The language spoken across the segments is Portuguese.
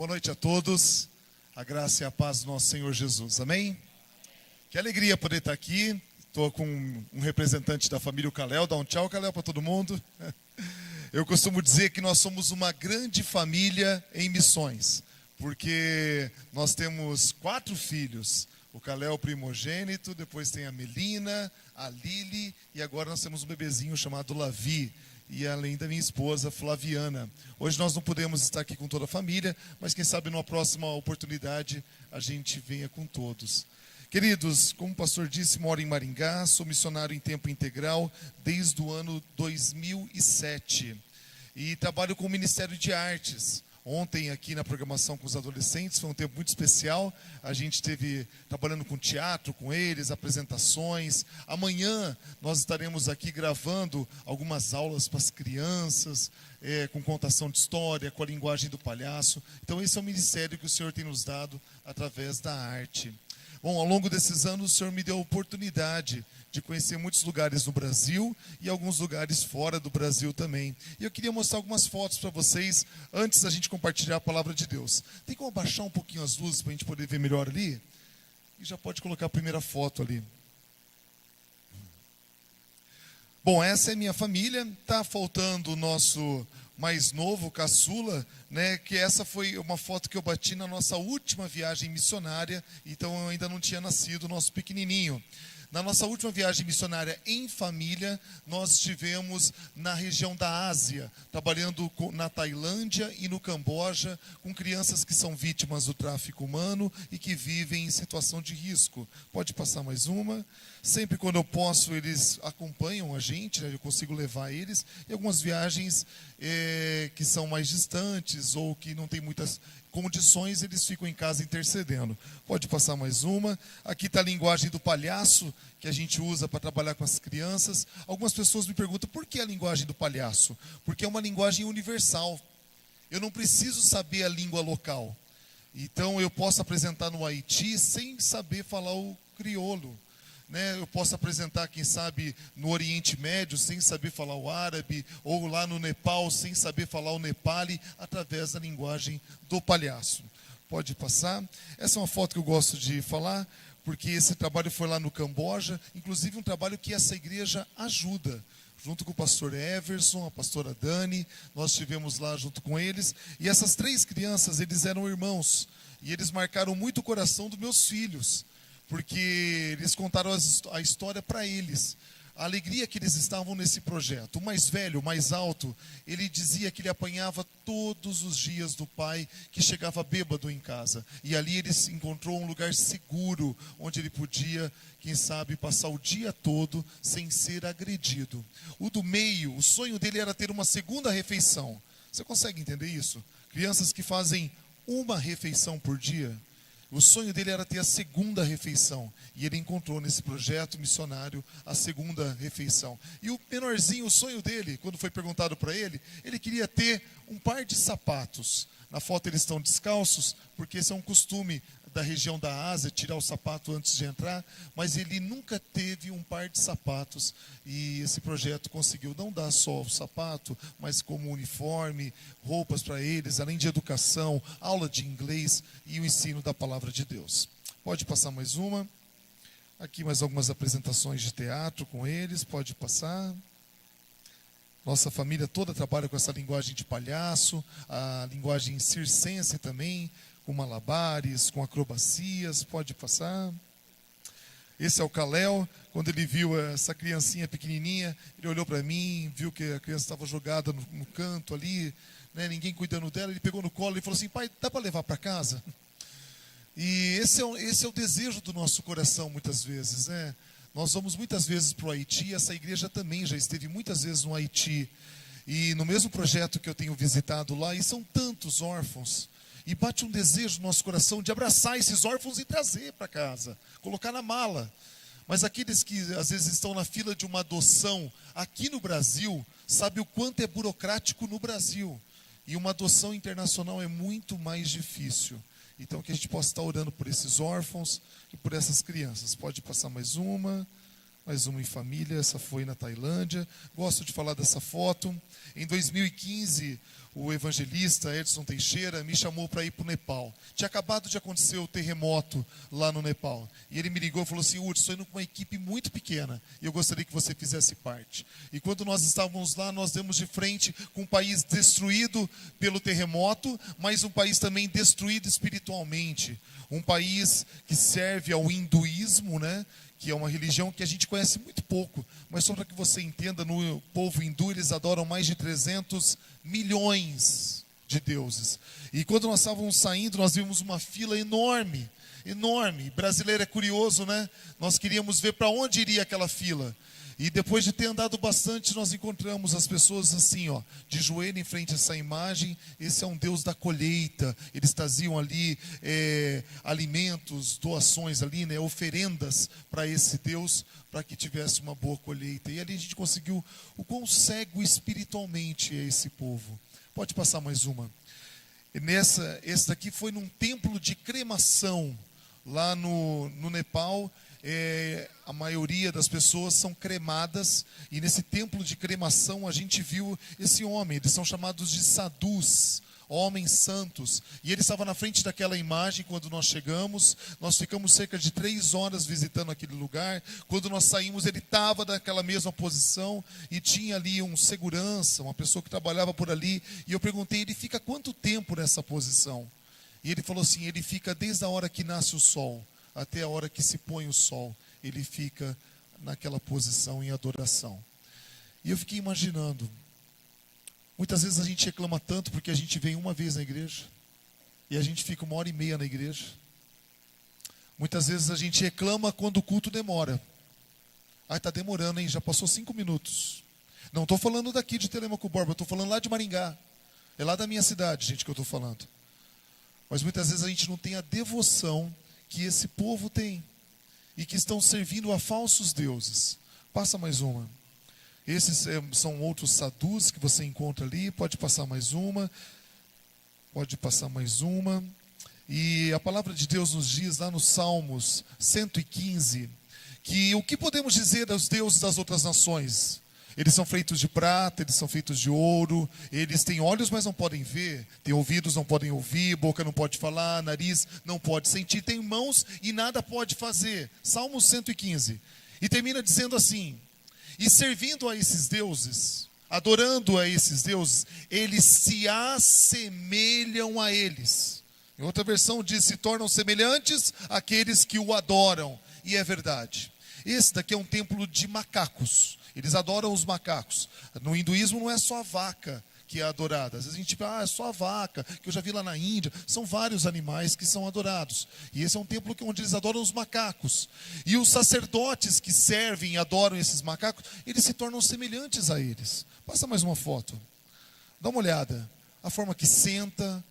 Boa noite a todos, a graça e a paz do nosso Senhor Jesus, amém? Que alegria poder estar aqui, estou com um representante da família, o Kalel, dá um tchau, Kalel, para todo mundo. Eu costumo dizer que nós somos uma grande família em missões, porque nós temos 4 filhos, o Kalel primogênito, depois tem a Melina, a Lili, e agora nós temos um bebezinho chamado Lavi, e além da minha esposa, Flaviana. Hoje nós não podemos estar aqui com toda a família, mas quem sabe numa próxima oportunidade a gente venha com todos. Queridos, como o pastor disse, moro em Maringá, sou missionário em tempo integral desde o ano 2007 e trabalho com o Ministério de Artes. Ontem aqui na programação com os adolescentes foi um tempo muito especial, a gente esteve trabalhando com teatro com eles, apresentações. Amanhã nós estaremos aqui gravando algumas aulas para as crianças, com contação de história, com a linguagem do palhaço. Então esse é o ministério que o Senhor tem nos dado através da arte. Bom, ao longo desses anos o Senhor me deu a oportunidade de conhecer muitos lugares no Brasil e alguns lugares fora do Brasil também. E eu queria mostrar algumas fotos para vocês antes da gente compartilhar a palavra de Deus. Tem como abaixar um pouquinho as luzes para a gente poder ver melhor ali? E já pode colocar a primeira foto ali. Bom, essa é minha família. Está faltando o nosso mais novo, caçula, né, que essa foi uma foto que eu bati na nossa última viagem missionária, então eu ainda não tinha nascido o nosso pequenininho. Na nossa última viagem missionária em família, nós estivemos na região da Ásia, trabalhando na Tailândia e no Camboja, com crianças que são vítimas do tráfico humano e que vivem em situação de risco. Pode passar mais uma. Sempre quando eu posso, eles acompanham a gente, né? Eu consigo levar eles. E algumas viagens que são mais distantes ou que não tem muitas condições, eles ficam em casa intercedendo. Pode passar mais uma. Aqui está a linguagem do palhaço, que a gente usa para trabalhar com as crianças. Algumas pessoas me perguntam, por que a linguagem do palhaço? Porque é uma linguagem universal. Eu não preciso saber a língua local. Então, eu posso apresentar no Haiti sem saber falar o crioulo. Eu posso apresentar, quem sabe, no Oriente Médio, sem saber falar o árabe, ou lá no Nepal, sem saber falar o nepali, através da linguagem do palhaço. Pode passar. Essa é uma foto que eu gosto de falar, porque esse trabalho foi lá no Camboja, inclusive um trabalho que essa igreja ajuda. Junto com o pastor Everson, a pastora Dani, nós estivemos lá junto com eles. E essas 3 crianças, eles eram irmãos, e eles marcaram muito o coração dos meus filhos, porque eles contaram a história para eles, a alegria que eles estavam nesse projeto. O mais velho, o mais alto, ele dizia que ele apanhava todos os dias do pai, que chegava bêbado em casa. E ali ele encontrou um lugar seguro, onde ele podia, quem sabe, passar o dia todo sem ser agredido. O do meio, o sonho dele era ter uma segunda refeição. Você consegue entender isso? Crianças que fazem uma refeição por dia. O sonho dele era ter a segunda refeição. E ele encontrou nesse projeto missionário a segunda refeição. E o menorzinho, o sonho dele, quando foi perguntado para ele, ele queria ter um par de sapatos. Na foto eles estão descalços, porque esse é um costume da região da Ásia, tirar o sapato antes de entrar. Mas ele nunca teve um par de sapatos. E esse projeto conseguiu não dar só o sapato, mas como uniforme, roupas para eles, além de educação, aula de inglês e o ensino da palavra de Deus. Pode passar mais uma. Aqui mais algumas apresentações de teatro com eles. Pode passar. Nossa família toda trabalha com essa linguagem de palhaço, a linguagem circense também, com malabares, com acrobacias. Pode passar. Esse é o Kalel. Quando ele viu essa criancinha pequenininha, ele olhou para mim, viu que a criança estava jogada no canto ali, né, ninguém cuidando dela. Ele pegou no colo e falou assim: pai, dá para levar para casa? E esse é o desejo do nosso coração muitas vezes, né? Nós vamos muitas vezes para o Haiti, essa igreja também já esteve muitas vezes no Haiti. E no mesmo projeto que eu tenho visitado lá, e são tantos órfãos, e bate um desejo no nosso coração de abraçar esses órfãos e trazer para casa, colocar na mala. Mas aqueles que às vezes estão na fila de uma adoção aqui no Brasil, sabe o quanto é burocrático no Brasil. E uma adoção internacional é muito mais difícil. Então que a gente possa estar orando por esses órfãos e por essas crianças. Pode passar mais uma. Mais uma em família, essa foi na Tailândia. Gosto de falar dessa foto. Em 2015, o evangelista Edson Teixeira me chamou para ir para o Nepal. Tinha acabado de acontecer o terremoto lá no Nepal. E ele me ligou e falou assim: Hudson, estou indo com uma equipe muito pequena e eu gostaria que você fizesse parte. E quando nós estávamos lá, nós demos de frente com um país destruído pelo terremoto, mas um país também destruído espiritualmente. Um país que serve ao hinduísmo, né? Que é uma religião que a gente conhece muito pouco, mas só para que você entenda, no povo hindu eles adoram mais de 300 milhões de deuses. E quando nós estávamos saindo, nós vimos uma fila enorme, enorme. Brasileiro é curioso, né? Nós queríamos ver para onde iria aquela fila. E depois de ter andado bastante, nós encontramos as pessoas assim, ó, de joelho em frente a essa imagem. Esse é um Deus da colheita. Eles traziam ali alimentos, doações ali, né, oferendas para esse Deus, para que tivesse uma boa colheita. E ali a gente conseguiu o quão cego espiritualmente é esse povo. Pode passar mais uma. Esse daqui foi num templo de cremação lá no Nepal. A maioria das pessoas são cremadas, e nesse templo de cremação a gente viu esse homem. Eles são chamados de sadhus, homens santos, e ele estava na frente daquela imagem quando nós chegamos. Nós ficamos cerca de 3 horas visitando aquele lugar. Quando nós saímos, ele estava naquela mesma posição, e tinha ali um segurança, uma pessoa que trabalhava por ali, e eu perguntei: ele fica quanto tempo nessa posição? E ele falou assim: ele fica desde a hora que nasce o sol até a hora que se põe o sol, ele fica naquela posição em adoração. E eu fiquei imaginando, muitas vezes a gente reclama tanto porque a gente vem uma vez na igreja, e a gente fica 1h30 na igreja. Muitas vezes a gente reclama quando o culto demora. Ai, está demorando, hein? Já passou 5 minutos. Não estou falando daqui de Telemaco Borba, estou falando lá de Maringá. É lá da minha cidade, gente, que eu estou falando. Mas muitas vezes a gente não tem a devoção que esse povo tem, e que estão servindo a falsos deuses. Passa mais uma. Esses são outros sadhus que você encontra ali. Pode passar mais uma. Pode passar mais uma. E a palavra de Deus nos diz lá no Salmos 115, que o que podemos dizer dos deuses das outras nações? Eles são feitos de prata, eles são feitos de ouro, eles têm olhos, mas não podem ver, têm ouvidos, não podem ouvir, boca não pode falar, nariz não pode sentir, têm mãos e nada pode fazer. Salmo 115. E termina dizendo assim: e servindo a esses deuses, adorando a esses deuses, eles se assemelham a eles. Em outra versão diz: se tornam semelhantes àqueles que o adoram. E é verdade. Esse daqui é um templo de macacos. Eles adoram os macacos. No hinduísmo não é só a vaca que é adorada. Às vezes a gente pensa: é só a vaca, que eu já vi lá na Índia. São vários animais que são adorados. E esse é um templo onde eles adoram os macacos. E os sacerdotes que servem e adoram esses macacos, eles se tornam semelhantes a eles. Passa mais uma foto. Dá uma olhada. A forma que senta,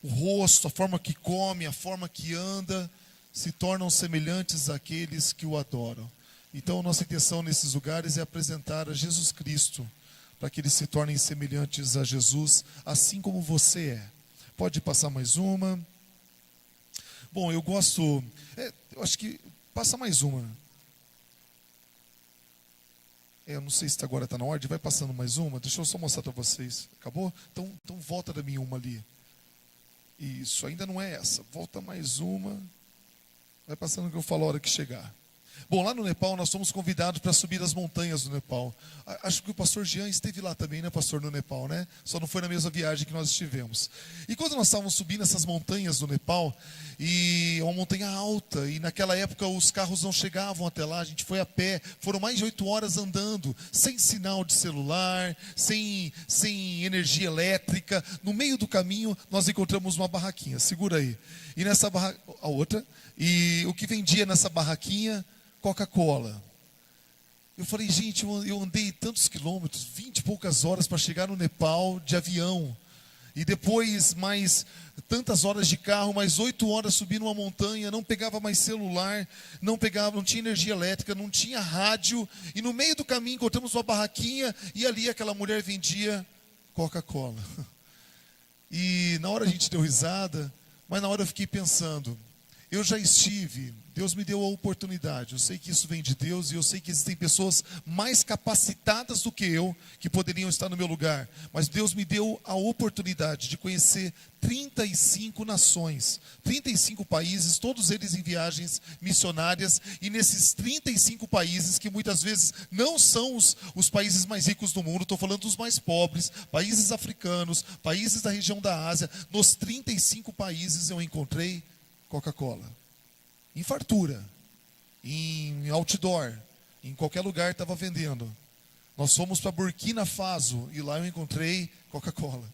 o rosto, a forma que come, a forma que anda, se tornam semelhantes àqueles que o adoram. Então, nossa intenção nesses lugares é apresentar a Jesus Cristo, para que eles se tornem semelhantes a Jesus, assim como você é. Pode passar mais uma. Bom, eu gosto... eu acho que... Passa mais uma. Eu não sei se agora está na ordem. Vai passando mais uma. Deixa eu só mostrar para vocês. Acabou? Então volta da minha uma ali. Isso, ainda não é essa. Volta mais uma. Vai passando que eu falo a hora que chegar. Bom, lá no Nepal nós fomos convidados para subir as montanhas do Nepal. Acho que o pastor Jean esteve lá também, né, pastor, no Nepal, né? Só não foi na mesma viagem que nós estivemos. E quando nós estávamos subindo essas montanhas do Nepal, e é uma montanha alta, e naquela época os carros não chegavam até lá, a gente foi a pé, foram mais de 8 horas andando, sem sinal de celular, sem energia elétrica. No meio do caminho nós encontramos uma barraquinha, segura aí. E nessa a outra, e o que vendia nessa barraquinha? Coca-Cola. Eu falei: gente, eu andei tantos quilômetros, 20 e poucas horas para chegar no Nepal de avião. E depois mais tantas horas de carro, mais 8 horas subindo uma montanha, não pegava mais celular, não tinha energia elétrica, não tinha rádio. E no meio do caminho encontramos uma barraquinha e ali aquela mulher vendia Coca-Cola. E na hora a gente deu risada, mas na hora eu fiquei pensando, eu já estive, Deus me deu a oportunidade, eu sei que isso vem de Deus e eu sei que existem pessoas mais capacitadas do que eu que poderiam estar no meu lugar, mas Deus me deu a oportunidade de conhecer 35 nações, 35 países, todos eles em viagens missionárias, e nesses 35 países, que muitas vezes não são os países mais ricos do mundo, estou falando dos mais pobres, países africanos, países da região da Ásia, nos 35 países eu encontrei Coca-Cola. Em fartura, em outdoor, em qualquer lugar estava vendendo. Nós fomos para Burkina Faso e lá eu encontrei Coca-Cola.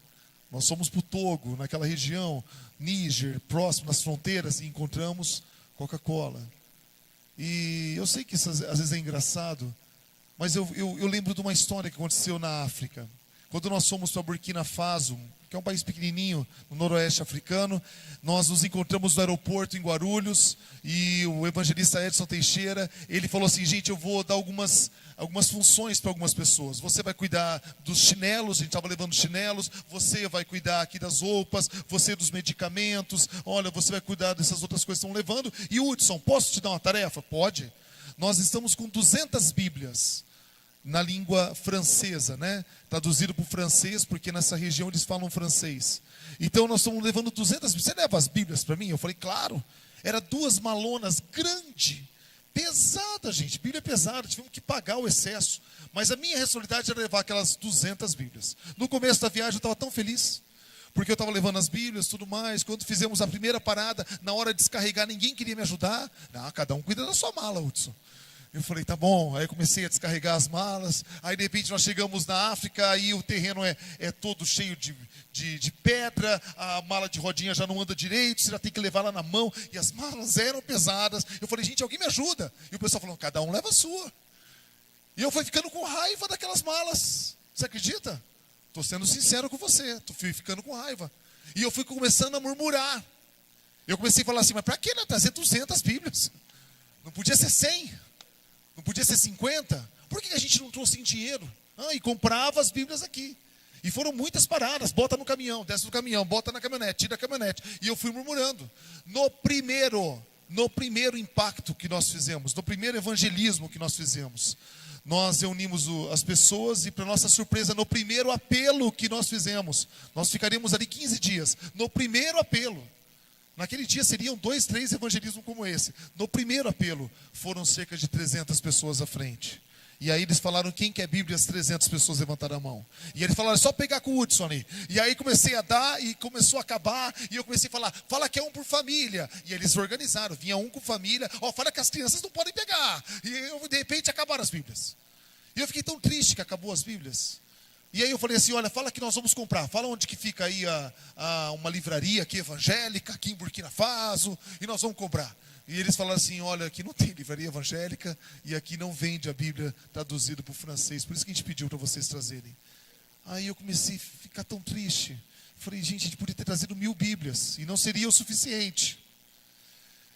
Nós fomos para o Togo, naquela região, Níger, próximo nas fronteiras, e encontramos Coca-Cola. E eu sei que isso às vezes é engraçado, mas eu lembro de uma história que aconteceu na África. Quando nós fomos para Burkina Faso, que é um país pequenininho, no noroeste africano, nós nos encontramos no aeroporto em Guarulhos, e o evangelista Edson Teixeira, ele falou assim: gente, eu vou dar algumas funções para algumas pessoas. Você vai cuidar dos chinelos, a gente estava levando chinelos, você vai cuidar aqui das roupas, você dos medicamentos, olha, você vai cuidar dessas outras coisas que estão levando. E Hudson, posso te dar uma tarefa? Pode. Nós estamos com 200 Bíblias na língua francesa, né? Traduzido para o francês, porque nessa região eles falam francês. Então nós estamos levando 200 Bíblias. Você leva as Bíblias para mim? Eu falei, claro. Era 2 malonas, grande, pesada, gente. Bíblia pesada, tivemos que pagar o excesso. Mas a minha responsabilidade era levar aquelas 200 Bíblias. No começo da viagem eu estava tão feliz, porque eu estava levando as Bíblias e tudo mais. Quando fizemos a primeira parada, na hora de descarregar, ninguém queria me ajudar. Ah, cada um cuida da sua mala, Hudson. Eu falei, tá bom. Aí eu comecei a descarregar as malas. Aí de repente nós chegamos na África, aí o terreno é todo cheio de pedra, a mala de rodinha já não anda direito, você já tem que levar lá na mão, e as malas eram pesadas. Eu falei, gente, alguém me ajuda? E o pessoal falou, cada um leva a sua. E eu fui ficando com raiva daquelas malas. Você acredita? Estou sendo sincero com você, fui ficando com raiva. E eu fui começando a murmurar. Eu comecei a falar assim, mas para que trazer 200 Bíblias? Não podia ser 100? Não podia ser 50? Por que a gente não trouxe em dinheiro? E comprava as Bíblias aqui. E foram muitas paradas. Bota no caminhão, desce do caminhão, bota na caminhonete, tira a caminhonete. E eu fui murmurando. No primeiro impacto que nós fizemos, no primeiro evangelismo que nós fizemos, nós reunimos as pessoas e, para nossa surpresa, no primeiro apelo que nós fizemos, nós ficaríamos ali 15 dias. No primeiro apelo, naquele dia seriam 2, 3 evangelismos como esse. No primeiro apelo, foram cerca de 300 pessoas à frente. E aí eles falaram, quem quer Bíblia? As 300 pessoas levantaram a mão. E eles falaram, é só pegar com o Hudson aí. E aí comecei a dar e começou a acabar. E eu comecei a falar, fala que é um por família. E eles organizaram, vinha um com família. Fala que as crianças não podem pegar. E de repente acabaram as Bíblias. E eu fiquei tão triste que acabou as Bíblias. E aí eu falei assim, olha, fala que nós vamos comprar. Fala onde que fica aí uma livraria aqui evangélica, aqui em Burkina Faso, e nós vamos comprar. E eles falaram assim, olha, aqui não tem livraria evangélica e aqui não vende a Bíblia traduzida para o francês. Por isso que a gente pediu para vocês trazerem. Aí eu comecei a ficar tão triste. Falei, gente, a gente podia ter trazido 1000 Bíblias e não seria o suficiente.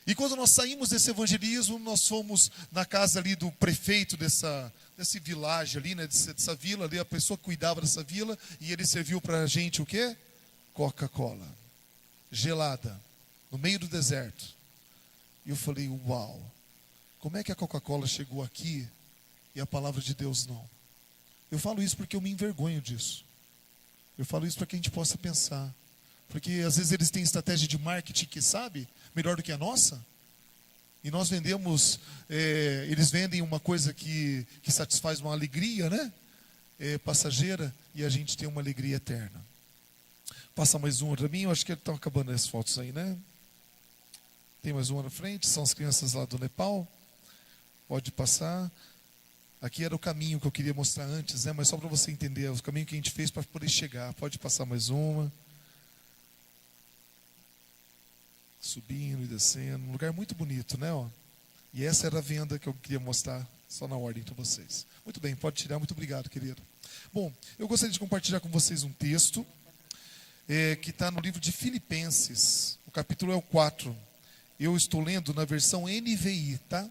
E quando nós saímos desse evangelismo, nós fomos na casa ali do prefeito desse vilarejo ali, né, dessa vila ali, a pessoa que cuidava dessa vila, e ele serviu para a gente o quê? Coca-Cola, gelada, no meio do deserto. E eu falei, uau, como é que a Coca-Cola chegou aqui e a palavra de Deus não? Eu falo isso porque eu me envergonho disso. Eu falo isso para que a gente possa pensar. Porque às vezes eles têm estratégia de marketing que sabe melhor do que a nossa. E nós vendemos, eles vendem uma coisa que satisfaz uma alegria, né? Passageira, e a gente tem uma alegria eterna. Passa mais uma para mim, eu acho que estão acabando as fotos aí, né? Tem mais uma na frente, são as crianças lá do Nepal. Pode passar. Aqui era o caminho que eu queria mostrar antes, né? Mas só para você entender, o caminho que a gente fez para poder chegar. Pode passar mais uma. Subindo e descendo, um lugar muito bonito, né? E essa era a venda que eu queria mostrar, só na ordem para vocês. Muito bem, pode tirar, muito obrigado, querido. Bom, eu gostaria de compartilhar com vocês um texto que está no livro de Filipenses, o capítulo é o 4. Eu estou lendo na versão NVI, tá?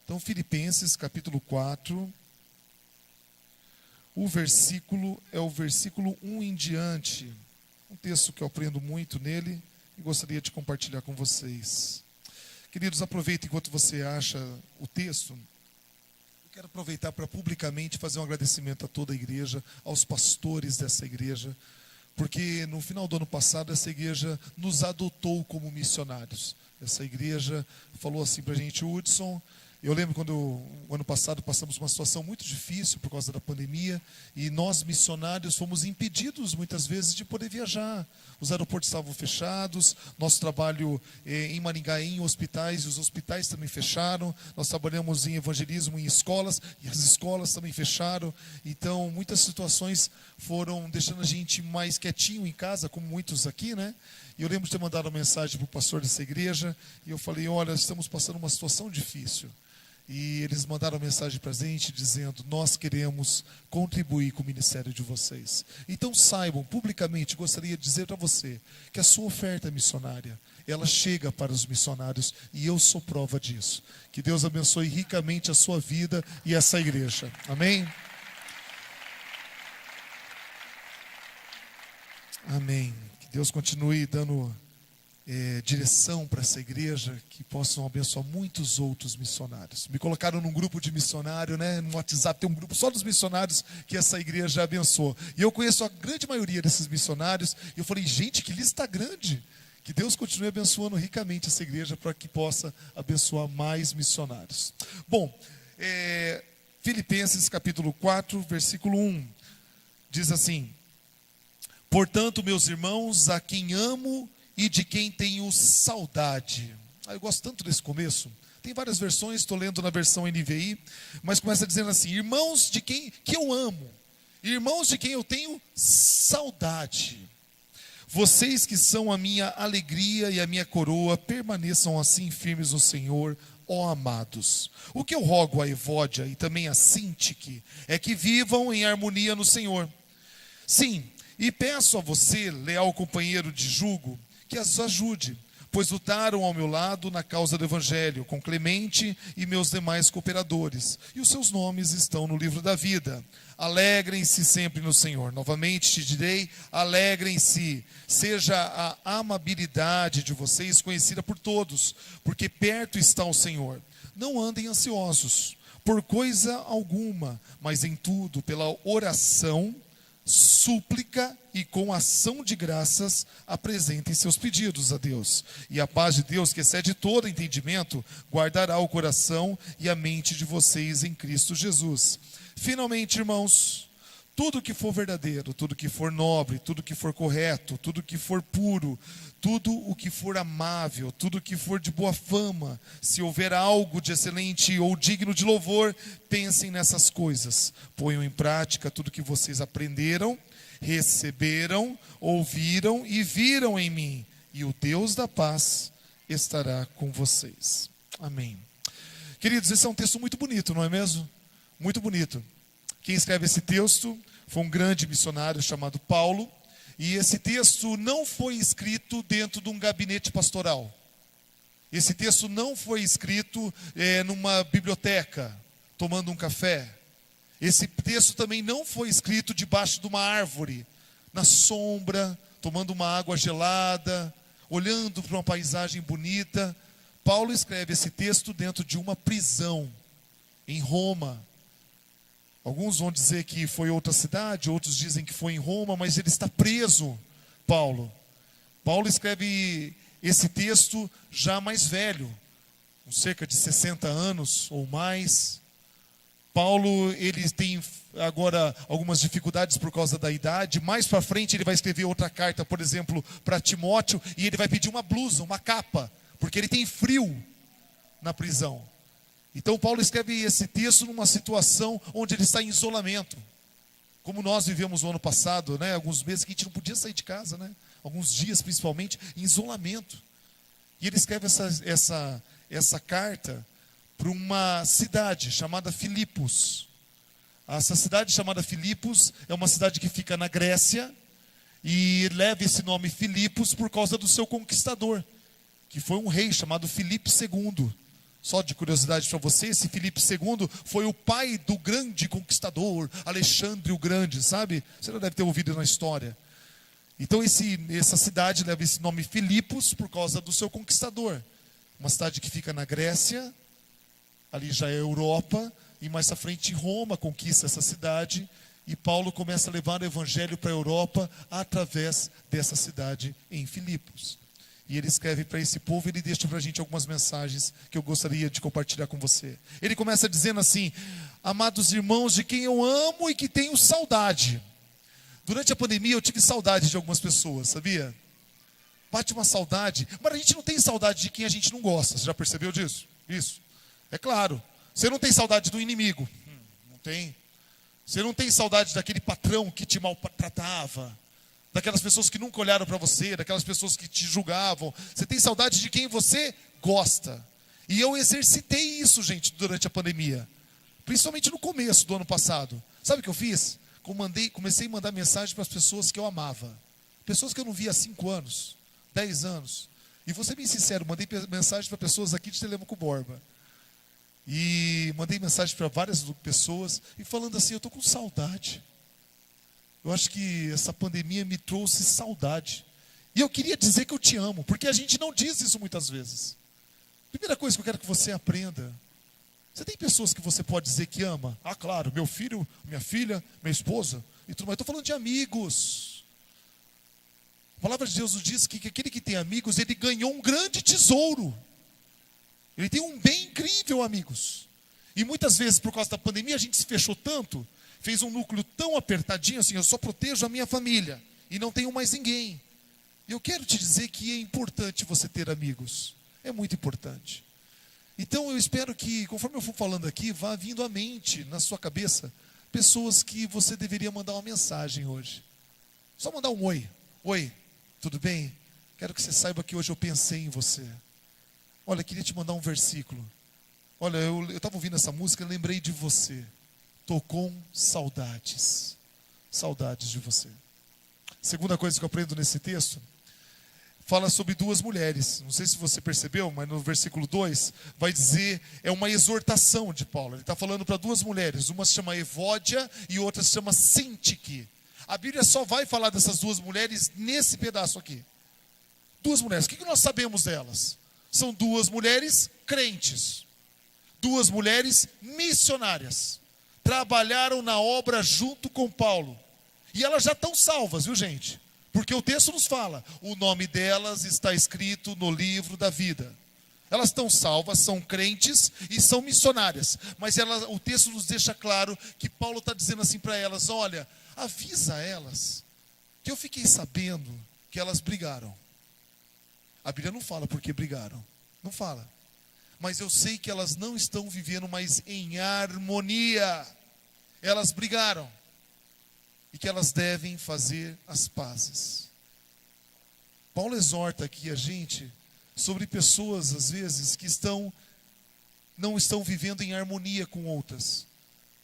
Então, Filipenses, capítulo 4, o versículo é o versículo 1 em diante. Um texto que eu aprendo muito nele, e gostaria de compartilhar com vocês. Queridos, aproveita enquanto você acha o texto. Eu quero aproveitar para publicamente fazer um agradecimento a toda a igreja, aos pastores dessa igreja, porque no final do ano passado essa igreja nos adotou como missionários. Essa igreja falou assim para a gente: Hudson, eu lembro quando o ano passado passamos uma situação muito difícil por causa da pandemia, e nós missionários fomos impedidos muitas vezes de poder viajar. Os aeroportos estavam fechados, nosso trabalho em Maringá em hospitais, e os hospitais também fecharam. Nós trabalhamos em evangelismo em escolas, e as escolas também fecharam. Então muitas situações foram deixando a gente mais quietinho em casa, como muitos aqui, né? E eu lembro de ter mandado uma mensagem para o pastor dessa igreja, e eu falei: olha, estamos passando uma situação difícil. E eles mandaram uma mensagem para a gente dizendo: nós queremos contribuir com o ministério de vocês. Então saibam, publicamente, gostaria de dizer para você que a sua oferta missionária, ela chega para os missionários, e eu sou prova disso. Que Deus abençoe ricamente a sua vida e essa igreja. Amém? Amém. Que Deus continue dando direção para essa igreja, que possam abençoar muitos outros missionários. Me colocaram num grupo de missionário, né? No WhatsApp tem um grupo só dos missionários que essa igreja abençoou. E eu conheço a grande maioria desses missionários, e eu falei: gente, que lista grande! Que Deus continue abençoando ricamente essa igreja para que possa abençoar mais missionários. Bom, Filipenses capítulo 4, versículo 1, diz assim: portanto, meus irmãos, a quem amo e de quem tenho saudade. Eu gosto tanto desse começo. Tem várias versões, estou lendo na versão NVI, mas começa dizendo assim: irmãos de quem que eu amo, irmãos de quem eu tenho saudade. Vocês que são a minha alegria e a minha coroa, permaneçam assim firmes no Senhor, ó amados. O que eu rogo a Evódia e também a Sintique é que vivam em harmonia no Senhor. Sim, e peço a você, leal companheiro de jugo, que as ajude, pois lutaram ao meu lado na causa do Evangelho, com Clemente e meus demais cooperadores, e os seus nomes estão no livro da vida. Alegrem-se sempre no Senhor. Novamente te direi: alegrem-se. Seja a amabilidade de vocês conhecida por todos, porque perto está o Senhor. Não andem ansiosos por coisa alguma, mas em tudo, pela oração, súplica e com ação de graças, apresentem seus pedidos a Deus. E a paz de Deus, que excede todo entendimento, guardará o coração e a mente de vocês em Cristo Jesus. Finalmente, irmãos, tudo que for verdadeiro, tudo que for nobre, tudo que for correto, tudo que for puro, tudo o que for amável, tudo que for de boa fama, se houver algo de excelente ou digno de louvor, pensem nessas coisas. Ponham em prática tudo que vocês aprenderam, receberam, ouviram e viram em mim, e o Deus da paz estará com vocês. Amém. Queridos, esse é um texto muito bonito, não é mesmo? Muito bonito. Quem escreve esse texto foi um grande missionário chamado Paulo, e esse texto não foi escrito dentro de um gabinete pastoral. Esse texto não foi escrito numa biblioteca, tomando um café. Esse texto também não foi escrito debaixo de uma árvore, na sombra, tomando uma água gelada, olhando para uma paisagem bonita. Paulo escreve esse texto dentro de uma prisão, em Roma. Alguns vão dizer que foi outra cidade, outros dizem que foi em Roma, mas ele está preso, Paulo. Paulo escreve esse texto já mais velho, com cerca de 60 anos ou mais. Paulo, ele tem agora algumas dificuldades por causa da idade. Mais para frente ele vai escrever outra carta, por exemplo, para Timóteo, e ele vai pedir uma blusa, uma capa, porque ele tem frio na prisão. Então Paulo escreve esse texto numa situação onde ele está em isolamento, como nós vivemos no ano passado, né? Alguns meses que a gente não podia sair de casa, né? Alguns dias principalmente em isolamento. E ele escreve essa carta para uma cidade chamada Filipos. Essa cidade chamada Filipos é uma cidade que fica na Grécia, e leva esse nome Filipos por causa do seu conquistador, que foi um rei chamado Filipe II. Só de curiosidade para você, esse Filipe II foi o pai do grande conquistador, Alexandre o Grande, sabe? Você já deve ter ouvido na história. Então essa cidade leva esse nome Filipos por causa do seu conquistador. uma cidade que fica na Grécia, ali já é Europa, e mais à frente Roma conquista essa cidade, e Paulo começa a levar o evangelho para a Europa através dessa cidade em Filipos. E ele escreve para esse povo, ele deixa para a gente algumas mensagens que eu gostaria de compartilhar com você. Ele começa dizendo assim: amados irmãos, de quem eu amo e que tenho saudade. Durante a pandemia eu tive saudade de algumas pessoas, sabia? Bate uma saudade, mas a gente não tem saudade de quem a gente não gosta. Você já percebeu disso? Isso. É claro. Você não tem saudade do inimigo. Não tem. Você não tem saudade daquele patrão que te maltratava, daquelas pessoas que nunca olharam para você, daquelas pessoas que te julgavam. Você tem saudade de quem você gosta. E eu exercitei isso, gente, durante a pandemia. Principalmente no começo do ano passado. Sabe o que eu fiz? Comecei a mandar mensagem para as pessoas que eu amava. Pessoas que eu não via há 5 anos, 10 anos. E vou ser bem sincero, mandei mensagem para pessoas aqui de Telêmaco Borba. E mandei mensagem para várias pessoas e falando assim: eu estou com saudade. Eu acho que essa pandemia me trouxe saudade. E eu queria dizer que eu te amo, porque a gente não diz isso muitas vezes. Primeira coisa que eu quero que você aprenda: você tem pessoas que você pode dizer que ama? Ah, claro, meu filho, minha filha, minha esposa e tudo mais. Estou falando de amigos. A palavra de Deus nos diz que aquele que tem amigos, ele ganhou um grande tesouro. Ele tem um bem incrível, amigos. E muitas vezes, por causa da pandemia, a gente se fechou tanto, fez um núcleo tão apertadinho assim: eu só protejo a minha família e não tenho mais ninguém. E eu quero te dizer que é importante você ter amigos. É muito importante. Então eu espero que, conforme eu for falando aqui, vá vindo à mente, na sua cabeça, pessoas que você deveria mandar uma mensagem hoje. Só mandar um oi. Oi, tudo bem? Quero que você saiba que hoje eu pensei em você. Olha, queria te mandar um versículo. Olha, eu estava ouvindo essa música e lembrei de você. Tô com saudades. Saudades de você. Segunda coisa que eu aprendo nesse texto, fala sobre 2 mulheres. Não sei se você percebeu, mas no versículo 2 vai dizer, é uma exortação de Paulo. Ele está falando para 2 mulheres. Uma se chama Evódia e outra se chama Sintique. A Bíblia só vai falar dessas 2 mulheres nesse pedaço aqui. 2 mulheres. O que nós sabemos delas? São 2 mulheres crentes. 2 mulheres missionárias. Trabalharam na obra junto com Paulo. E elas já estão salvas, viu, gente? Porque o texto nos fala, o nome delas está escrito no livro da vida. Elas estão salvas, são crentes e são missionárias. Mas o texto nos deixa claro que Paulo está dizendo assim para elas: olha, avisa elas que eu fiquei sabendo que elas brigaram. A Bíblia não fala porque brigaram. Não fala. Mas eu sei que elas não estão vivendo mais em harmonia. Elas brigaram. E que elas devem fazer as pazes. Paulo exorta aqui a gente sobre pessoas, às vezes, que não estão vivendo em harmonia com outras.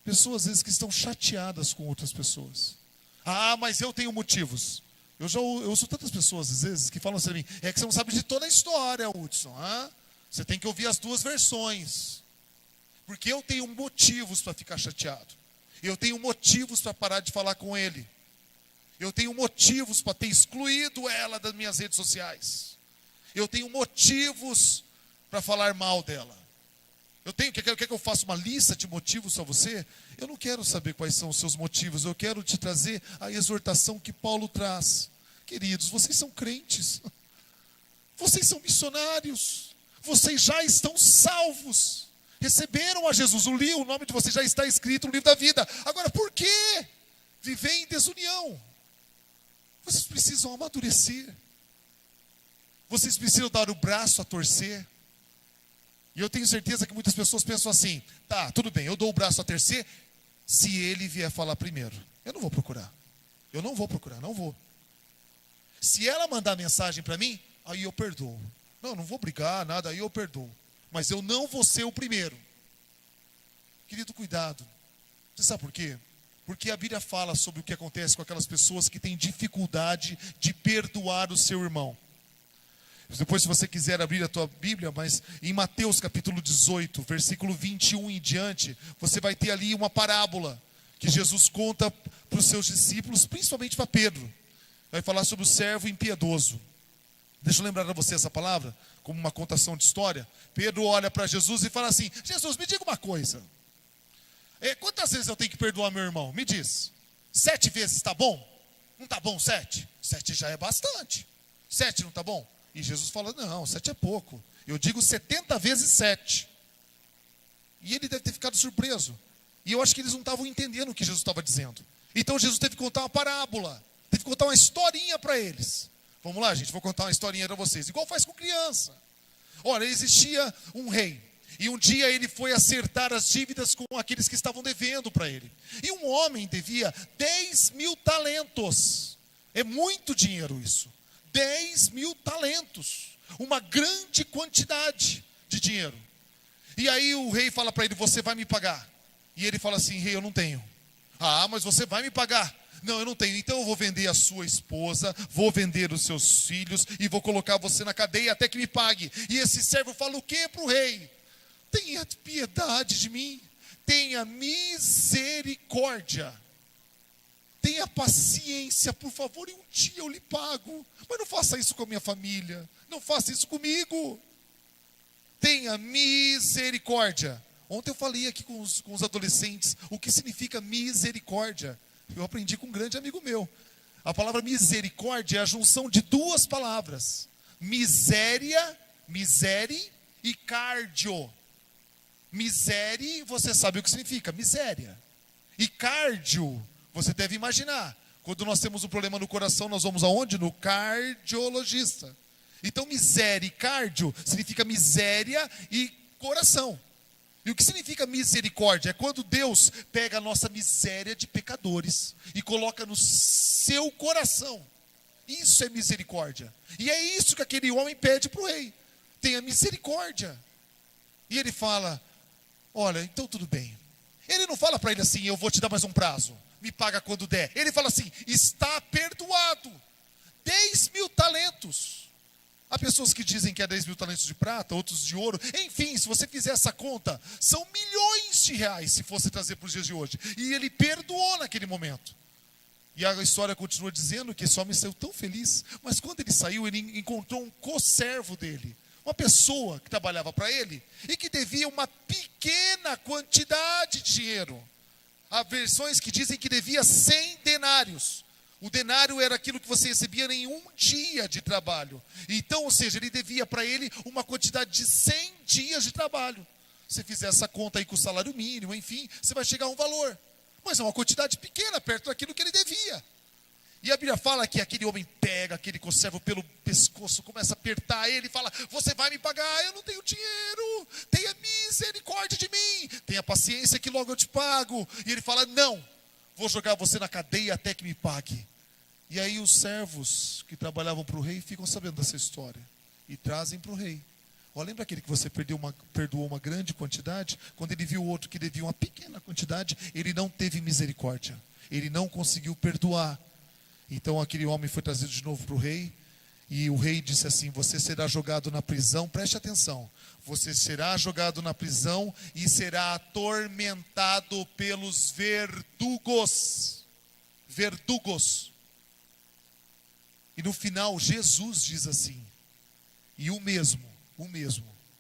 Pessoas, às vezes, que estão chateadas com outras pessoas. Ah, mas eu tenho motivos. Eu ouço tantas pessoas, às vezes, que falam assim para mim: é que você não sabe de toda a história, Hudson. Você tem que ouvir as 2 versões. Porque eu tenho motivos para ficar chateado. Eu tenho motivos para parar de falar com ele. Eu tenho motivos para ter excluído ela das minhas redes sociais. Eu tenho motivos para falar mal dela. Quer que eu faça uma lista de motivos a você? Eu não quero saber quais são os seus motivos. Eu quero te trazer a exortação que Paulo traz. Queridos, vocês são crentes. Vocês são missionários. Vocês já estão salvos. Receberam a Jesus. O nome de vocês já está escrito no livro da vida. Agora, por que viver em desunião? Vocês precisam amadurecer. Vocês precisam dar o braço a torcer. E eu tenho certeza que muitas pessoas pensam assim: tá, tudo bem, eu dou o braço a torcer se ele vier falar primeiro. Eu não vou procurar. Eu não vou procurar, não vou. Se ela mandar mensagem para mim, aí eu perdoo. Não vou brigar, nada, aí eu perdoo. Mas eu não vou ser o primeiro. Querido, cuidado. Você sabe por quê? Porque a Bíblia fala sobre o que acontece com aquelas pessoas que têm dificuldade de perdoar o seu irmão. Depois, se você quiser abrir a tua Bíblia, mas em Mateus capítulo 18, versículo 21 em diante, você vai ter ali uma parábola que Jesus conta para os seus discípulos, principalmente para Pedro. Vai falar sobre o servo impiedoso. Deixa eu lembrar para você essa palavra, como uma contação de história. Pedro olha para Jesus e fala assim: Jesus, me diga uma coisa. Quantas vezes eu tenho que perdoar meu irmão? Me diz. 7 vezes está bom? Não está bom 7? 7 já é bastante. 7 não está bom? E Jesus fala: não, 7 é pouco. Eu digo 70 vezes 7. E ele deve ter ficado surpreso. E eu acho que eles não estavam entendendo o que Jesus estava dizendo. Então Jesus teve que contar uma parábola. Teve que contar uma historinha para eles. Vamos lá, gente, vou contar uma historinha para vocês. Igual faz com criança. Olha, existia um rei. E um dia ele foi acertar as dívidas com aqueles que estavam devendo para ele. E um homem devia 10.000 talentos. É muito dinheiro isso. 10.000 talentos. Uma grande quantidade de dinheiro. E aí o rei fala para ele: você vai me pagar. E ele fala assim: rei, eu não tenho. Ah, mas você vai me pagar. Não, eu não tenho. Então eu vou vender a sua esposa, vou vender os seus filhos e vou colocar você na cadeia até que me pague. E esse servo fala o quê para o rei? Tenha piedade de mim, tenha misericórdia, tenha paciência, por favor, e um dia eu lhe pago. Mas não faça isso com a minha família, não faça isso comigo. Tenha misericórdia. Ontem eu falei aqui com os adolescentes o que significa misericórdia. Eu aprendi com um grande amigo meu. A palavra misericórdia é a junção de 2 palavras: miséria, misere, e cardio. Misere, você sabe o que significa, miséria. E cardio, você deve imaginar. Quando nós temos um problema no coração, nós vamos aonde? No cardiologista. Então miséria e cardio significa miséria e coração. E o que significa misericórdia? É quando Deus pega a nossa miséria de pecadores e coloca no seu coração. Isso é misericórdia. E é isso que aquele homem pede para o rei: tenha misericórdia. E ele fala: olha, então tudo bem. Ele não fala para ele assim: eu vou te dar mais um prazo, me paga quando der. Ele fala assim: está perdoado. 10.000 talentos. Há pessoas que dizem que é 10.000 talentos de prata, outros de ouro. Enfim, se você fizer essa conta, são milhões de reais se fosse trazer para os dias de hoje. E ele perdoou naquele momento. E a história continua dizendo que esse homem saiu tão feliz. Mas quando ele saiu, ele encontrou um co-servo dele. Uma pessoa que trabalhava para ele e que devia uma pequena quantidade de dinheiro. Há versões que dizem que devia 100 denários. O denário era aquilo que você recebia em um dia de trabalho. Então, ou seja, ele devia para ele uma quantidade de 100 dias de trabalho. Se você fizer essa conta aí com o salário mínimo, enfim, você vai chegar a um valor. Mas é uma quantidade pequena, perto daquilo que ele devia. E a Bíblia fala que aquele homem pega aquele conservo pelo pescoço, começa a apertar ele e fala: você vai me pagar, eu não tenho dinheiro, tenha misericórdia de mim, tenha paciência que logo eu te pago. E ele fala: não, vou jogar você na cadeia até que me pague. E aí os servos que trabalhavam para o rei ficam sabendo dessa história e trazem para o rei. Lembra aquele que você perdoou uma grande quantidade? Quando ele viu o outro que devia uma pequena quantidade, ele não teve misericórdia, ele não conseguiu perdoar. Então aquele homem foi trazido de novo para o rei, e o rei disse assim: você será jogado na prisão, preste atenção, você será jogado na prisão e será atormentado pelos verdugos. Verdugos. E no final Jesus diz assim: e o mesmo,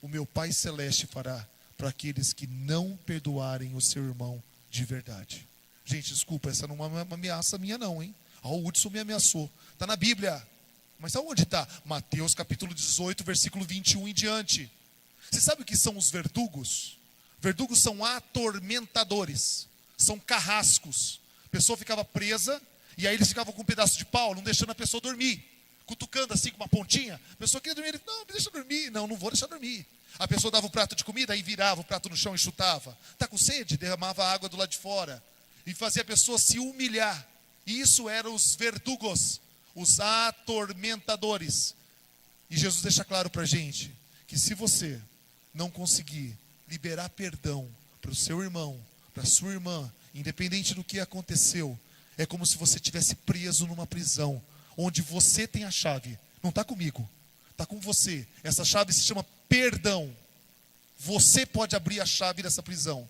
o meu Pai Celeste fará para aqueles que não perdoarem o seu irmão de verdade. Gente, desculpa, essa não é uma ameaça minha não, hein? O Hudson me ameaçou. Está na Bíblia. Mas aonde está? Mateus capítulo 18, versículo 21 em diante. Você sabe o que são os verdugos? Verdugos são atormentadores. São carrascos. A pessoa ficava presa, e aí eles ficavam com um pedaço de pau, não deixando a pessoa dormir. Cutucando assim com uma pontinha. A pessoa queria dormir, ele falou: não, me deixa dormir. Não, não vou deixar dormir. A pessoa dava um prato de comida, aí virava o prato no chão e chutava. Está com sede? Derramava água do lado de fora. E fazia a pessoa se humilhar. Isso eram os verdugos, os atormentadores. E Jesus deixa claro para a gente que se você não conseguir liberar perdão para o seu irmão, para a sua irmã, independente do que aconteceu, é como se você estivesse preso numa prisão, onde você tem a chave. Não está comigo, está com você. Essa chave se chama perdão. Você pode abrir a chave dessa prisão.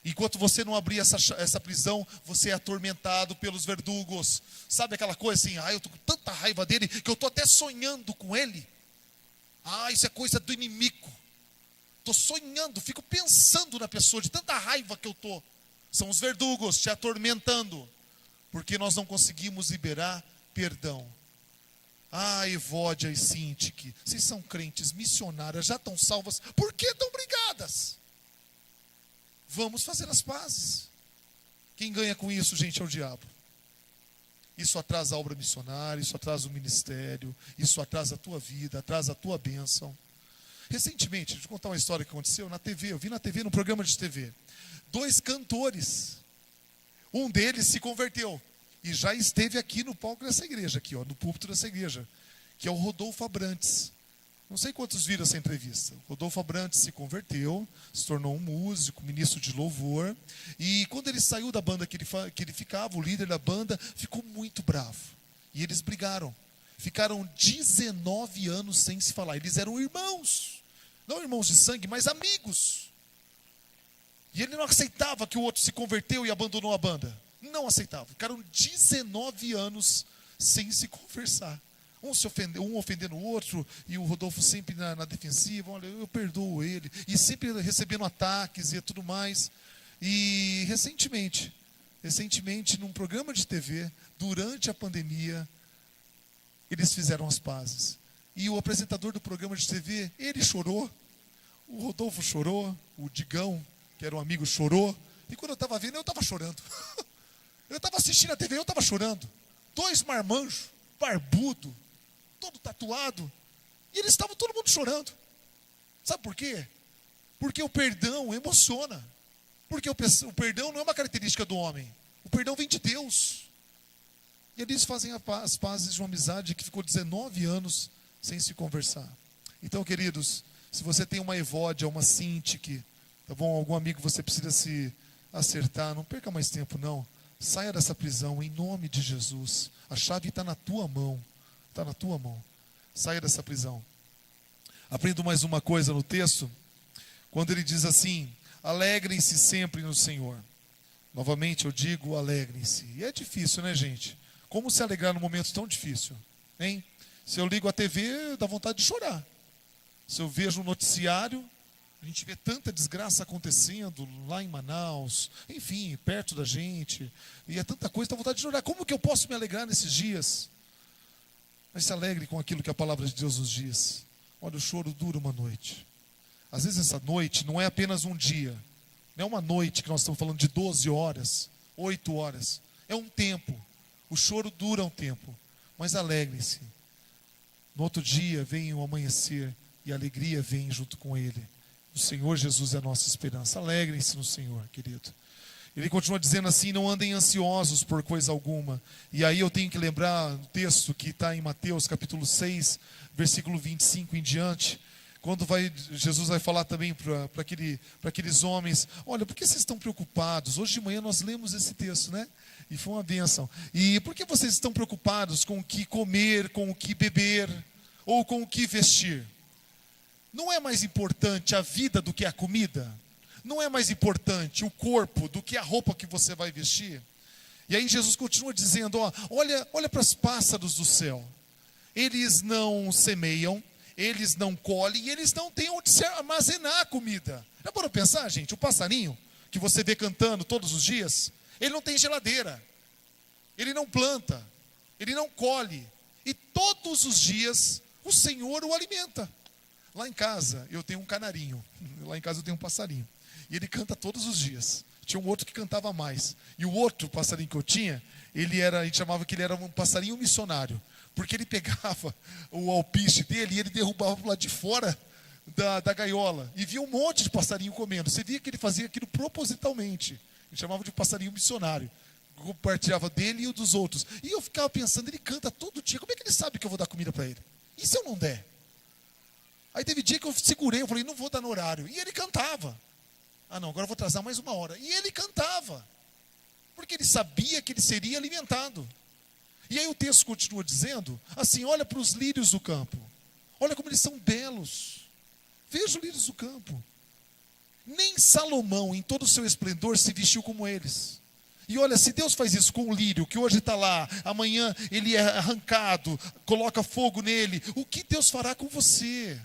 Enquanto você não abrir essa prisão, você é atormentado pelos verdugos. Sabe aquela coisa assim, eu estou com tanta raiva dele, que eu estou até sonhando com ele. Isso é coisa do inimigo. Estou sonhando, fico pensando na pessoa, de tanta raiva que eu estou. São os verdugos te atormentando, porque nós não conseguimos liberar perdão. Evódia e Sintique, vocês são crentes, missionárias, já estão salvas, por que estão brigadas? Vamos fazer as pazes. Quem ganha com isso, gente, é o diabo. Isso atrasa a obra missionária, isso atrasa o ministério, isso atrasa a tua vida, atrasa a tua bênção. Recentemente, deixa eu contar uma história que aconteceu na TV, eu vi na TV, num programa de TV. 2 cantores, um deles se converteu, e já esteve aqui no palco dessa igreja, aqui, no púlpito dessa igreja, que é o Rodolfo Abrantes. Não sei quantos viram essa entrevista. O Rodolfo Abrantes se converteu, se tornou um músico, ministro de louvor. E quando ele saiu da banda que ele ficava, o líder da banda ficou muito bravo. E eles brigaram. Ficaram 19 anos sem se falar. Eles eram irmãos. Não irmãos de sangue, mas amigos. E ele não aceitava que o outro se converteu e abandonou a banda. Não aceitava. Ficaram 19 anos sem se conversar. Um ofendendo o outro, e o Rodolfo sempre na defensiva, olha, eu perdoo ele, e sempre recebendo ataques e tudo mais. E recentemente, num programa de TV, durante a pandemia, eles fizeram as pazes. E o apresentador do programa de TV, ele chorou, o Rodolfo chorou, o Digão, que era um amigo, chorou, e quando eu estava vendo, eu estava chorando. Eu estava assistindo a TV, eu estava chorando. 2 marmanjos, barbudo, todo tatuado, e eles estavam todo mundo chorando. Sabe por quê? Porque o perdão emociona. Porque o perdão não é uma característica do homem. O perdão vem de Deus. E eles fazem as pazes de uma amizade que ficou 19 anos sem se conversar. Então, queridos, se você tem uma Evódia, uma Sintique, tá bom? Algum amigo que você precisa se acertar, não perca mais tempo não. Saia dessa prisão em nome de Jesus. A chave está na tua mão. Está na tua mão. Saia dessa prisão. Aprendo mais uma coisa no texto, quando ele diz assim: alegrem-se sempre no Senhor. Novamente eu digo, alegrem-se. E é difícil, né, gente? Como se alegrar num momento tão difícil? Hein? Se eu ligo a TV, dá vontade de chorar. Se eu vejo um noticiário, a gente vê tanta desgraça acontecendo lá em Manaus, enfim, perto da gente, e é tanta coisa, dá vontade de chorar. Como que eu posso me alegrar nesses dias? Mas se alegre com aquilo que a palavra de Deus nos diz. Olha, o choro dura uma noite. Às vezes essa noite não é apenas um dia. Não é uma noite que nós estamos falando de 12 horas, 8 horas. É um tempo. O choro dura um tempo. Mas alegre-se. No outro dia vem o amanhecer e a alegria vem junto com ele. O Senhor Jesus é a nossa esperança. Alegrem-se no Senhor, querido. Ele continua dizendo assim: não andem ansiosos por coisa alguma. E aí eu tenho que lembrar o texto que está em Mateus capítulo 6, versículo 25 em diante, quando Jesus vai falar também para aqueles homens: olha, por que vocês estão preocupados? Hoje de manhã nós lemos esse texto, né? E foi uma bênção. E por que vocês estão preocupados com o que comer, com o que beber, ou com o que vestir? Não é mais importante a vida do que a comida? Não é mais importante o corpo do que a roupa que você vai vestir? E aí Jesus continua dizendo: olha para os pássaros do céu. Eles não semeiam, eles não colhem, e eles não têm onde se armazenar a comida. Já parou para pensar, gente? O passarinho que você vê cantando todos os dias, ele não tem geladeira, ele não planta, ele não colhe, e todos os dias o Senhor o alimenta. Lá em casa eu tenho um canarinho, lá em casa eu tenho um passarinho, e ele canta todos os dias. Tinha um outro que cantava mais, e o outro passarinho que eu tinha, a gente chamava que ele era um passarinho missionário, porque ele pegava o alpiste dele e ele derrubava para o lado de fora da gaiola, e via um monte de passarinho comendo. Você via que ele fazia aquilo propositalmente. A gente chamava de passarinho missionário. Compartilhava dele e o dos outros. E eu ficava pensando: ele canta todo dia, como é que ele sabe que eu vou dar comida para ele? E se eu não der? Aí teve dia que eu segurei, eu falei: não vou dar no horário. E ele cantava. Não, agora eu vou atrasar mais uma hora. E ele cantava, porque ele sabia que ele seria alimentado. E aí o texto continua dizendo assim: olha para os lírios do campo, olha como eles são belos, veja os lírios do campo, Nem Salomão, em todo o seu esplendor, se vestiu como eles. E olha, se Deus faz isso com o lírio, que hoje está lá, amanhã ele é arrancado, coloca fogo nele, o que Deus fará com você?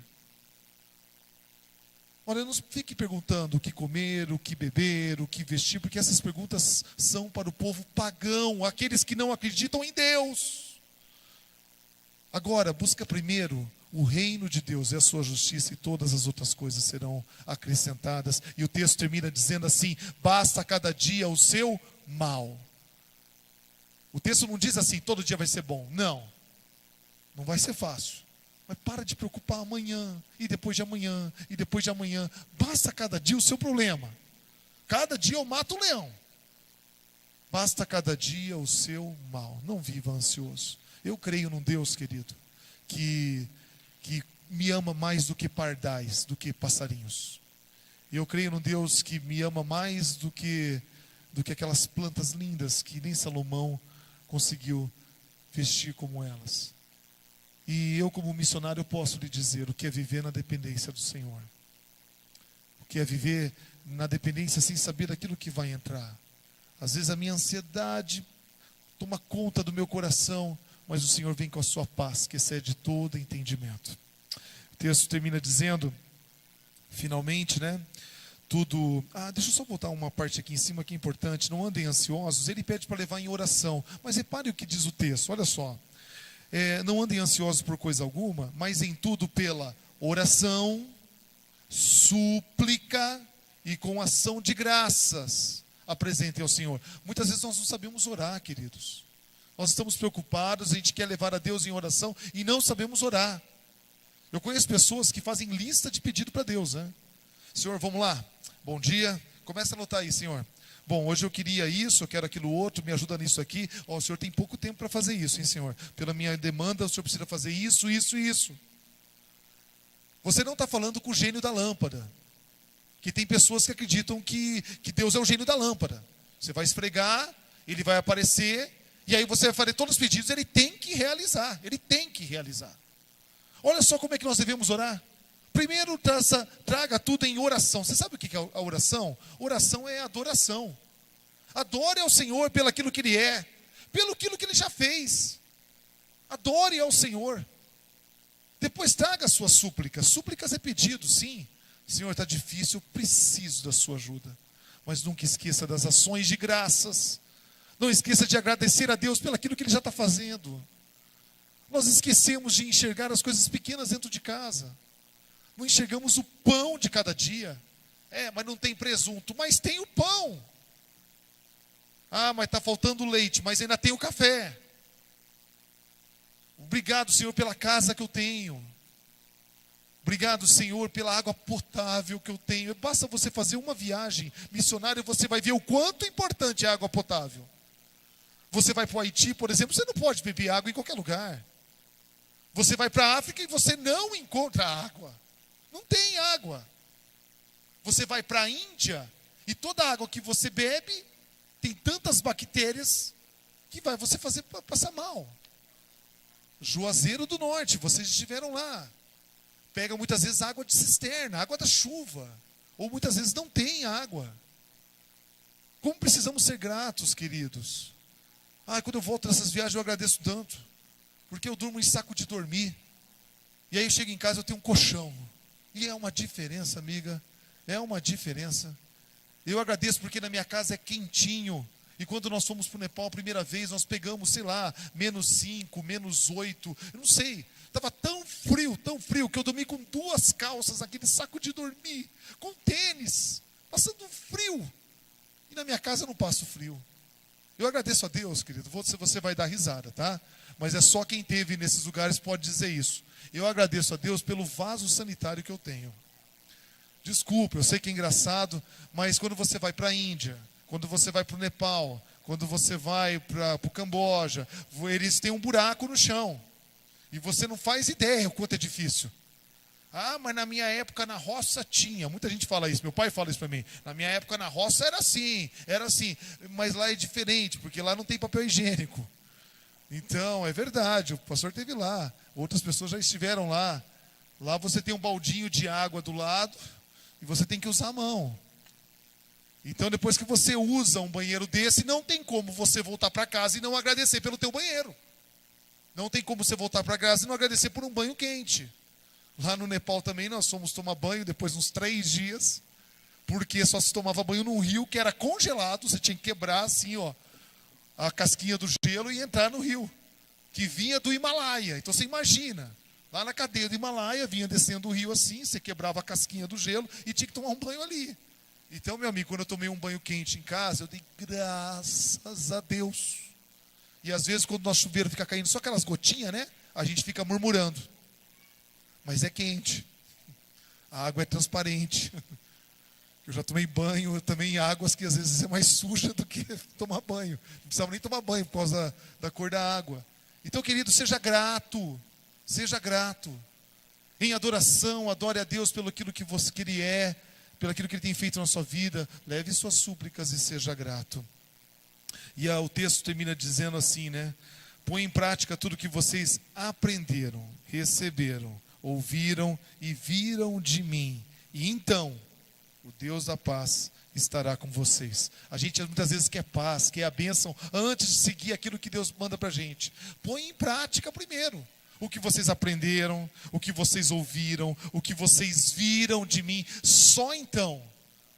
Olha, não fique perguntando o que comer, o que beber, o que vestir, porque essas perguntas são para o povo pagão, aqueles que não acreditam em Deus. Agora, busca primeiro o reino de Deus e a sua justiça, e todas as outras coisas serão acrescentadas. E o texto termina dizendo assim: basta cada dia o seu mal. O texto não diz assim, todo dia vai ser bom. Não, não vai ser fácil. Mas para de preocupar amanhã, e depois de amanhã, e depois de amanhã. Basta cada dia o seu problema. Cada dia eu mato o leão. Basta cada dia o seu mal. Não viva ansioso. Eu creio num Deus, querido, que me ama mais do que pardais, do que passarinhos. Eu creio num Deus que me ama mais do que aquelas plantas lindas que nem Salomão conseguiu vestir como elas. E eu, como missionário, posso lhe dizer o que é viver na dependência do Senhor. O que é viver na dependência sem saber daquilo que vai entrar. Às vezes a minha ansiedade toma conta do meu coração, mas o Senhor vem com a sua paz, que excede todo entendimento. O texto termina dizendo, finalmente, né? Tudo. Deixa eu só voltar uma parte aqui em cima que é importante. Não andem ansiosos. Ele pede para levar em oração. Mas repare o que diz o texto, olha só. Não andem ansiosos por coisa alguma, mas em tudo pela oração, súplica e com ação de graças apresentem ao Senhor. Muitas vezes nós não sabemos orar, queridos. Nós estamos preocupados, a gente quer levar a Deus em oração e não sabemos orar. Eu conheço pessoas que fazem lista de pedido para Deus, né? Senhor, vamos lá. Bom dia. Começa a anotar aí, Senhor. Bom, hoje eu queria isso, eu quero aquilo outro, me ajuda nisso aqui. O Senhor tem pouco tempo para fazer isso, hein, Senhor? Pela minha demanda, o Senhor precisa fazer isso, isso e isso. Você não está falando com o gênio da lâmpada. Que tem pessoas que acreditam que Deus é o gênio da lâmpada. Você vai esfregar, ele vai aparecer, e aí você vai fazer todos os pedidos, ele tem que realizar. Ele tem que realizar. Olha só como é que nós devemos orar. Primeiro, traga tudo em oração. Você sabe o que é a oração? Oração é adoração. Adore ao Senhor pelo aquilo que Ele é, pelo aquilo que Ele já fez. Adore ao Senhor. Depois traga a sua súplica. Súplicas é pedido, sim. Senhor, está difícil, eu preciso da sua ajuda. Mas nunca esqueça das ações de graças. Não esqueça de agradecer a Deus pelo aquilo que Ele já está fazendo. Nós esquecemos de enxergar as coisas pequenas dentro de casa. Não enxergamos o pão de cada dia. Mas não tem presunto. Mas tem o pão. Mas está faltando leite. Mas ainda tem o café. Obrigado, Senhor, pela casa que eu tenho. Obrigado, Senhor, pela água potável que eu tenho. Basta você fazer uma viagem missionária, você vai ver o quanto é importante a água potável. Você vai para o Haiti, por exemplo, você não pode beber água em qualquer lugar. Você vai para a África e você não encontra água. Não tem água. Você vai para a Índia e toda a água que você bebe tem tantas bactérias que vai você fazer passar mal. Juazeiro do Norte, vocês estiveram lá. Pega muitas vezes água de cisterna, água da chuva. Ou muitas vezes não tem água. Como precisamos ser gratos, queridos. Quando eu volto nessas viagens eu agradeço tanto. Porque eu durmo em saco de dormir. E aí eu chego em casa, eu tenho um colchão. E é uma diferença, amiga. É uma diferença. Eu agradeço porque na minha casa é quentinho. E quando nós fomos para o Nepal a primeira vez, nós pegamos, -5, -8. Eu não sei. Estava tão frio, que eu dormi com 2 calças, aquele saco de dormir, com tênis, passando frio. E na minha casa eu não passo frio. Eu agradeço a Deus, querido. Você vai dar risada, tá? Mas é só quem teve nesses lugares pode dizer isso. Eu agradeço a Deus pelo vaso sanitário que eu tenho. Desculpa, eu sei que é engraçado, mas quando você vai para a Índia, quando você vai para o Nepal, quando você vai para o Camboja, eles têm um buraco no chão. E você não faz ideia o quanto é difícil. Mas na minha época na roça tinha. Muita gente fala isso, meu pai fala isso para mim. Na minha época na roça era assim. Mas lá é diferente, porque lá não tem papel higiênico. Então, é verdade, o pastor esteve lá. Outras pessoas já estiveram lá. Lá você tem um baldinho de água do lado. E você tem que usar a mão. Então, depois que você usa um banheiro desse, não tem como você voltar para casa e não agradecer pelo teu banheiro. Não tem como você voltar para casa e não agradecer por um banho quente. Lá no Nepal também nós fomos tomar banho depois de uns 3 dias, porque só se tomava banho num rio que era congelado, você tinha que quebrar assim, ó, a casquinha do gelo e entrar no rio, que vinha do Himalaia. Então você imagina, lá na cadeia do Himalaia, vinha descendo o rio assim, você quebrava a casquinha do gelo e tinha que tomar um banho ali. Então, meu amigo, quando eu tomei um banho quente em casa, eu dei graças a Deus. E às vezes, quando o nosso chuveiro fica caindo só aquelas gotinhas, né? A gente fica murmurando. Mas é quente. A água é transparente. Eu já tomei banho também em águas que às vezes é mais suja do que tomar banho. Não precisava nem tomar banho por causa da cor da água. Então, querido, seja grato. Seja grato. Em adoração, adore a Deus pelo aquilo que Ele é, pelo aquilo que Ele tem feito na sua vida. Leve suas súplicas e seja grato. E o texto termina dizendo assim, né? Põe em prática tudo que vocês aprenderam, receberam, ouviram e viram de mim. E então, o Deus da paz estará com vocês. A gente muitas vezes quer paz, quer a bênção, antes de seguir aquilo que Deus manda para a gente. Põe em prática primeiro. O que vocês aprenderam, o que vocês ouviram, o que vocês viram de mim. Só então,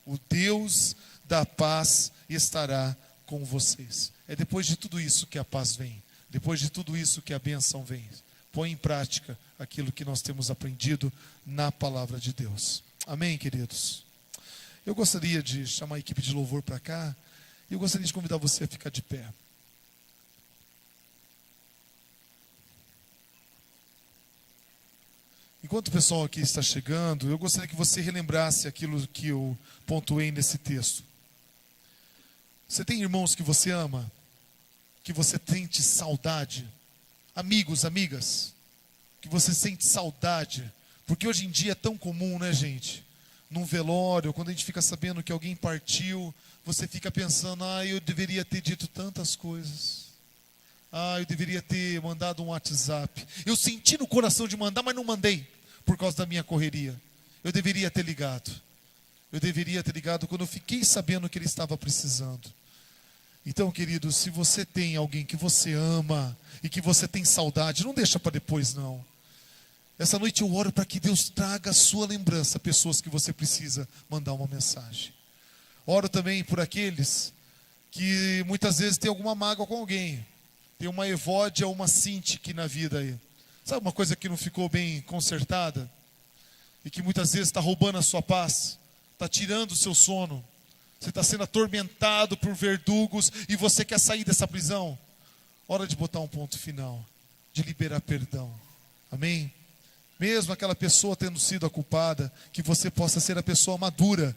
o Deus da paz estará com vocês. É depois de tudo isso que a paz vem. Depois de tudo isso que a bênção vem. Põe em prática aquilo que nós temos aprendido na palavra de Deus. Amém, queridos? Eu gostaria de chamar a equipe de louvor para cá. E eu gostaria de convidar você a ficar de pé. Enquanto o pessoal aqui está chegando, eu gostaria que você relembrasse aquilo que eu pontuei nesse texto. Você tem irmãos que você ama? Que você sente saudade? Amigos, amigas? Que você sente saudade? Porque hoje em dia é tão comum, né, gente? Num velório, quando a gente fica sabendo que alguém partiu, você fica pensando, eu deveria ter dito tantas coisas. Eu deveria ter mandado um WhatsApp. Eu senti no coração de mandar, mas não mandei, por causa da minha correria. Eu deveria ter ligado. Eu deveria ter ligado quando eu fiquei sabendo que ele estava precisando. Então, querido, se você tem alguém que você ama e que você tem saudade, não deixa para depois, não. Essa noite eu oro para que Deus traga a sua lembrança, pessoas que você precisa mandar uma mensagem. Oro também por aqueles que muitas vezes têm alguma mágoa com alguém. Tem uma Evódia ou uma Cintiq na vida aí. Sabe uma coisa que não ficou bem consertada? E que muitas vezes está roubando a sua paz, está tirando o seu sono. Você está sendo atormentado por verdugos e você quer sair dessa prisão. Hora de botar um ponto final, de liberar perdão. Amém? Mesmo aquela pessoa tendo sido a culpada, que você possa ser a pessoa madura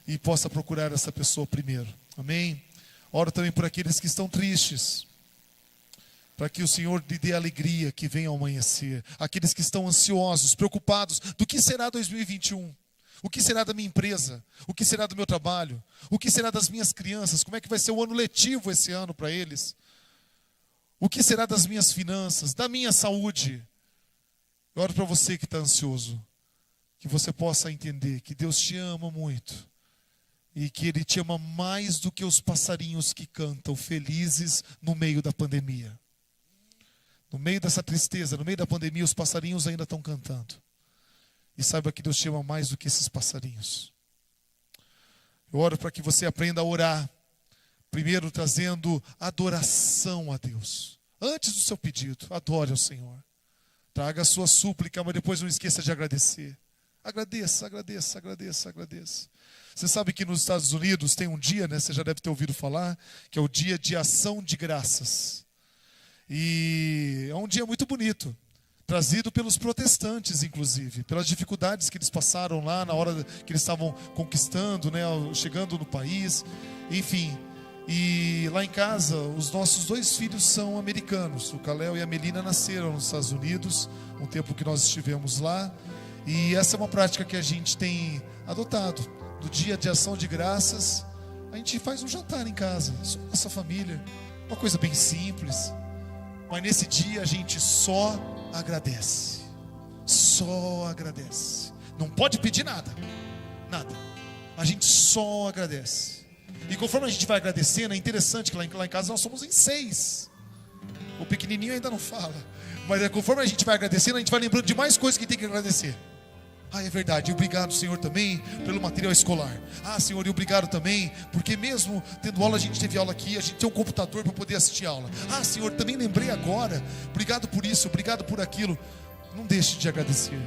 e possa procurar essa pessoa primeiro. Amém? Oro também por aqueles que estão tristes, para que o Senhor lhe dê alegria que venha ao amanhecer. Aqueles que estão ansiosos, preocupados, do que será 2021? O que será da minha empresa? O que será do meu trabalho? O que será das minhas crianças? Como é que vai ser o ano letivo esse ano para eles? O que será das minhas finanças, da minha saúde? Eu oro para você que está ansioso, que você possa entender que Deus te ama muito e que Ele te ama mais do que os passarinhos que cantam felizes no meio da pandemia. No meio dessa tristeza, no meio da pandemia, os passarinhos ainda estão cantando. E saiba que Deus te ama mais do que esses passarinhos. Eu oro para que você aprenda a orar. Primeiro trazendo adoração a Deus. Antes do seu pedido, adore ao Senhor. Traga a sua súplica, mas depois não esqueça de agradecer. Agradeça, agradeça, agradeça, agradeça. Você sabe que nos Estados Unidos tem um dia, né? Você já deve ter ouvido falar, que é o dia de ação de graças. E é um dia muito bonito. Trazido pelos protestantes, inclusive, pelas dificuldades que eles passaram lá na hora que eles estavam conquistando, né, chegando no país, enfim. E lá em casa, os nossos 2 filhos são americanos. O Kalel e a Melina nasceram nos Estados Unidos, um tempo que nós estivemos lá. E essa é uma prática que a gente tem adotado. No dia de ação de graças, a gente faz um jantar em casa, só com nossa família. Uma coisa bem simples. Mas nesse dia a gente só agradece. Só agradece. Não pode pedir nada. nada. A gente só agradece. E conforme a gente vai agradecendo, é interessante que lá em casa nós somos em 6. O pequenininho ainda não fala. Mas conforme a gente vai agradecendo, a gente vai lembrando de mais coisas que tem que agradecer. É verdade, obrigado, Senhor, também pelo material escolar. Senhor, e obrigado também, porque mesmo tendo aula, a gente teve aula aqui, a gente tem um computador para poder assistir a aula. Senhor, também lembrei agora, obrigado por isso, obrigado por aquilo. Não deixe de agradecer.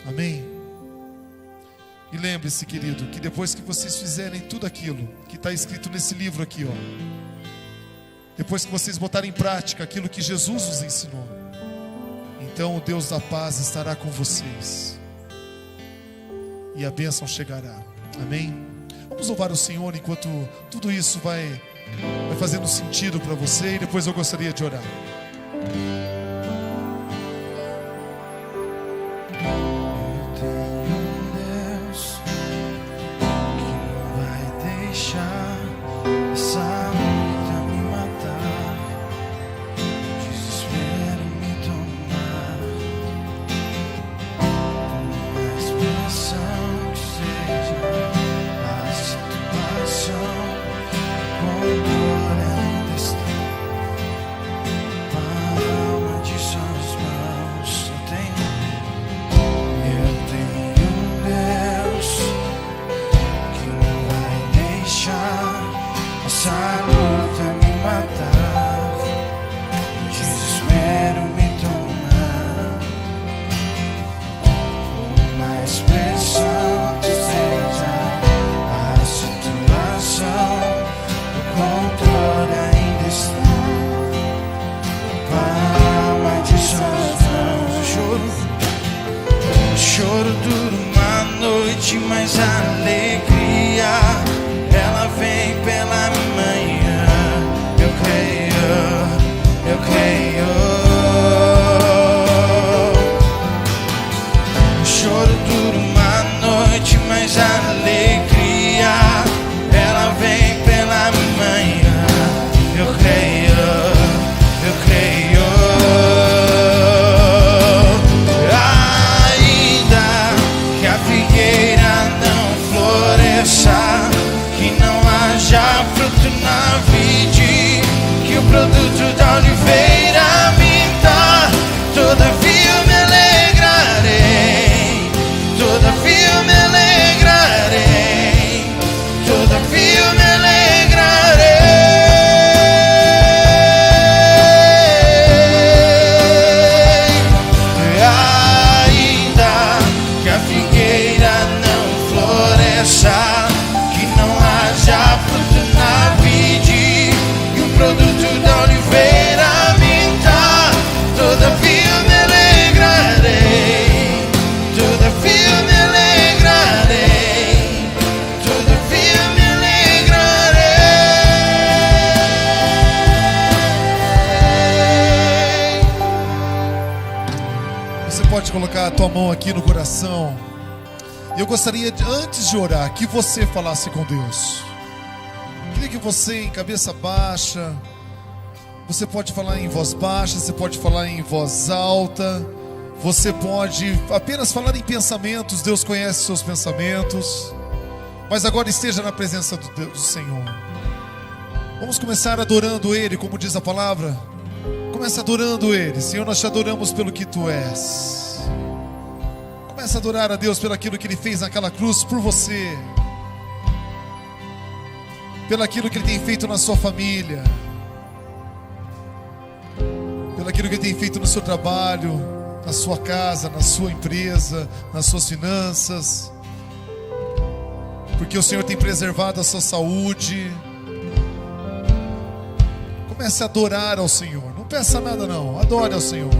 Amém? E lembre-se, querido, que depois que vocês fizerem tudo aquilo que está escrito nesse livro aqui, depois que vocês botarem em prática aquilo que Jesus os ensinou, então o Deus da paz estará com vocês e a bênção chegará. Amém? Vamos louvar o Senhor enquanto tudo isso vai fazendo sentido para você, e depois eu gostaria de orar. Mas a alegria, ela vem pela manhã. Eu creio, eu creio. O choro dura uma noite, mas a alegria, ela vem pela manhã. Eu creio, eu creio. Ainda que a figueira que não haja fruto na vide, que o produto da oliveira minta, todavia eu me alegrarei, todavia eu me alegrarei, todavia eu me alegrarei. Ainda que a figueira não floresça, produto da oliveira minta, todavia eu me alegrarei, todavia eu me alegrarei, todavia eu me alegrarei. Você pode colocar a tua mão aqui no coração. Eu gostaria, antes de orar, que você falasse com Deus. Queria que você, em cabeça baixa, você pode falar em voz baixa, você pode falar em voz alta, você pode apenas falar em pensamentos. Deus conhece seus pensamentos. Mas agora esteja na presença do Senhor. Vamos começar adorando Ele, como diz a palavra. Comece adorando Ele. Senhor, nós te adoramos pelo que Tu és. Comece a adorar a Deus pelo aquilo que Ele fez naquela cruz por você, pelo aquilo que Ele tem feito na sua família, pelo aquilo que Ele tem feito no seu trabalho, na sua casa, na sua empresa, nas suas finanças, porque o Senhor tem preservado a sua saúde. Comece a adorar ao Senhor. Não peça nada não, adore ao Senhor.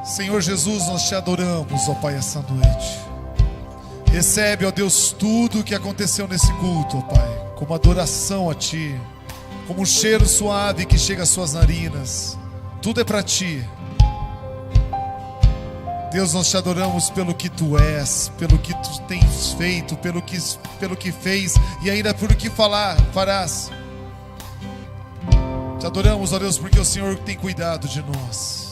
Senhor Jesus, nós te adoramos, ó Pai, essa noite. Recebe, ó Deus, tudo o que aconteceu nesse culto, ó Pai, como adoração a Ti, como um cheiro suave que chega às suas narinas. Tudo é para Ti. Deus, nós te adoramos pelo que tu és, pelo que tu tens feito, pelo que fez e ainda pelo que farás. Te adoramos, ó Deus, porque o Senhor tem cuidado de nós.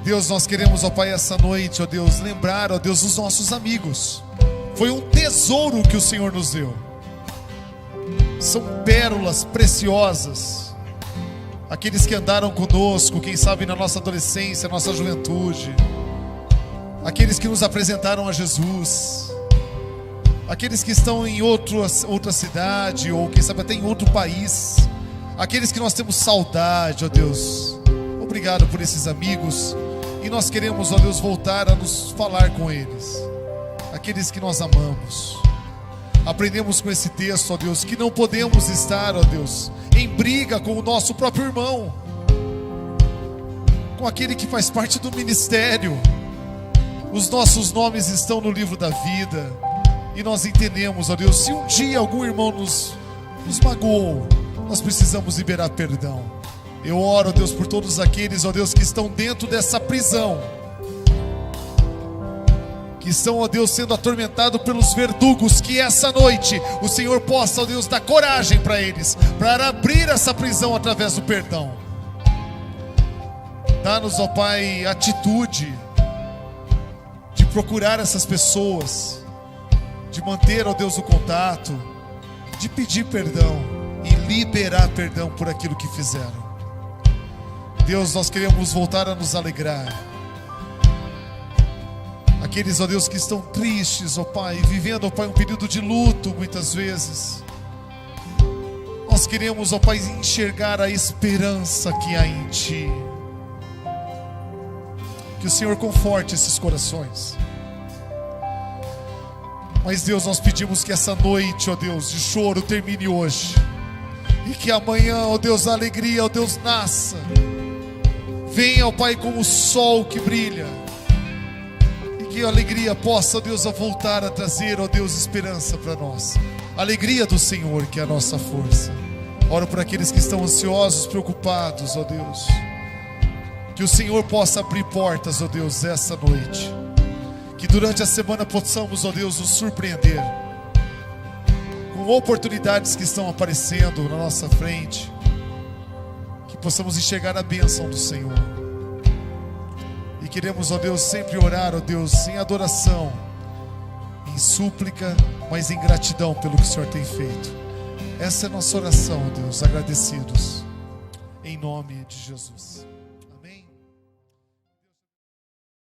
Deus, nós queremos, ó Pai, essa noite, ó Deus, lembrar, ó Deus, dos nossos amigos. Foi um tesouro que o Senhor nos deu. São pérolas preciosas. Aqueles que andaram conosco, quem sabe na nossa adolescência, nossa juventude. Aqueles que nos apresentaram a Jesus. Aqueles que estão em outra cidade, ou quem sabe até em outro país. Aqueles que nós temos saudade, ó Deus. Obrigado por esses amigos. E nós queremos, ó Deus, voltar a nos falar com eles. Aqueles que nós amamos. Aprendemos com esse texto, ó Deus, que não podemos estar, ó Deus, em briga com o nosso próprio irmão, com aquele que faz parte do ministério. Os nossos nomes estão no livro da vida. E nós entendemos, ó Deus, se um dia algum irmão nos magoou, nós precisamos liberar perdão. Eu oro, ó Deus, por todos aqueles, ó Deus, que estão dentro dessa prisão, que estão, ó Deus, sendo atormentados pelos verdugos, que essa noite o Senhor possa, ó Deus, dar coragem para eles, para abrir essa prisão através do perdão. Dá-nos, ó Pai, atitude de procurar essas pessoas, de manter, ó Deus, o contato, de pedir perdão e liberar perdão por aquilo que fizeram. Deus, nós queremos voltar a nos alegrar. Aqueles, ó Deus, que estão tristes, ó Pai, vivendo, ó Pai, um período de luto muitas vezes. Nós queremos, ó Pai, enxergar a esperança que há em Ti. Que o Senhor conforte esses corações. Mas Deus, nós pedimos que essa noite, ó Deus, de choro termine hoje. E que amanhã, ó Deus, a alegria, ó Deus, nasça. Venha, ó Pai, como o sol que brilha. Que a alegria possa, ó Deus, a voltar a trazer, ó Deus, esperança para nós. A alegria do Senhor, que é a nossa força. Oro por aqueles que estão ansiosos, preocupados, ó Deus. Que o Senhor possa abrir portas, ó Deus, essa noite. Que durante a semana possamos, ó Deus, nos surpreender com oportunidades que estão aparecendo na nossa frente. Que possamos enxergar a bênção do Senhor. E queremos, ó Deus, sempre orar, ó Deus, em adoração, em súplica, mas em gratidão pelo que o Senhor tem feito. Essa é a nossa oração, ó Deus, agradecidos, em nome de Jesus.